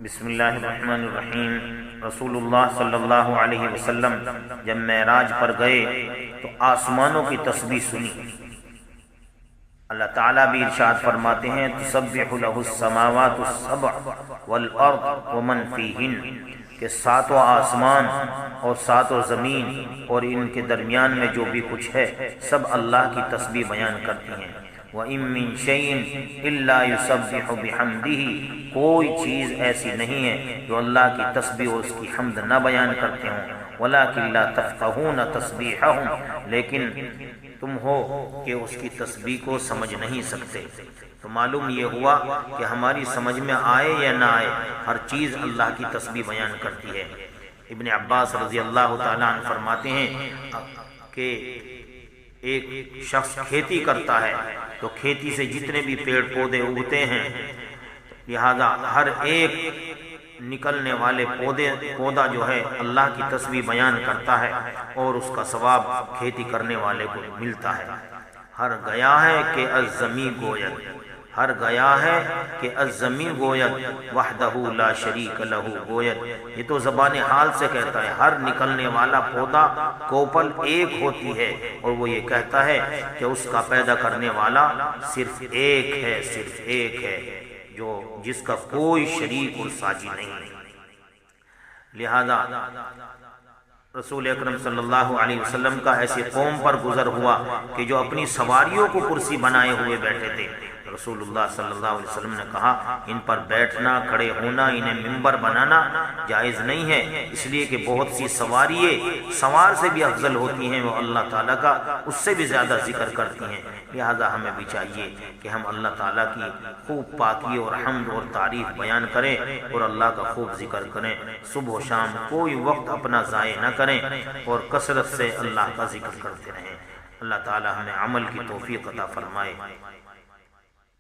بسم اللہ الرحمن الرحیم۔ رسول اللہ صلی اللہ علیہ وسلم جب معراج پر گئے تو آسمانوں کی تسبیح سنی۔ اللہ تعالیٰ بھی ارشاد فرماتے ہیں تسبح لہ السماوات السبع والارض ومن فیہن، کہ ساتوں آسمان اور ساتوں زمین اور ان کے درمیان میں جو بھی کچھ ہے سب اللہ کی تسبیح بیان کرتی ہیں۔ وَإِن مِّن شَيْءٍ إِلَّا يُسَبِّحُ بِحَمْدِهِ، کوئی چیز ایسی نہیں ہے جو اللہ کی تسبیح اور اس کی حمد نہ بیان کرتے ہوں۔ وَلَٰكِن لَّا تَفْقَهُونَ تَسْبِيحَهُمْ، لیکن تم ہو کہ اس کی تسبیح کو سمجھ نہیں سکتے۔ تو معلوم یہ ہوا کہ ہماری سمجھ میں آئے یا نہ آئے ہر چیز اللہ کی تسبیح بیان کرتی ہے۔ ابن عباس رضی اللہ تعالیٰ عنہ فرماتے ہیں کہ ایک شخص کھیتی کرتا ہے تو کھیتی سے جتنے بھی پیڑ پودے اگتے ہیں، لہذا ہر ایک نکلنے والے پودا جو ہے اللہ کی تسبیح بیان کرتا ہے اور اس کا ثواب کھیتی کرنے والے کو ملتا ہے۔ ہر گیا ہے کہ الزمین گوید، ہر گیا ہے کہ الزمین گوید وحدہ لا شریک لہ گوید، یہ تو زبان حال سے کہتا ہے۔ ہر نکلنے والا پودا کوپل ایک ہوتی ہے اور وہ یہ کہتا ہے کہ اس کا پیدا کرنے والا صرف ایک ہے، صرف ایک ہے، جس کا کوئی شریک اور ساجی نہیں ہے۔ لہذا رسول اکرم صلی اللہ علیہ وسلم کا ایسی قوم پر گزر ہوا کہ جو اپنی سواریوں کو کرسی بنائے ہوئے بیٹھے تھے۔ رسول اللہ صلی اللہ علیہ وسلم نے کہا ان پر بیٹھنا، کھڑے ہونا، انہیں ممبر بنانا جائز نہیں ہے، اس لیے کہ بہت سی سوار سے بھی افضل ہوتی ہیں، وہ اللہ تعالیٰ کا اس سے بھی زیادہ ذکر کرتی ہیں۔ لہذا ہمیں بھی چاہیے کہ ہم اللہ تعالیٰ کی خوب پاکی اور حمد اور تعریف بیان کریں اور اللہ کا خوب ذکر کریں، صبح و شام کوئی وقت اپنا ضائع نہ کریں اور کثرت سے اللہ کا ذکر کرتے رہیں۔ اللہ تعالیٰ ہمیں عمل کی توفیق عطا فرمائے۔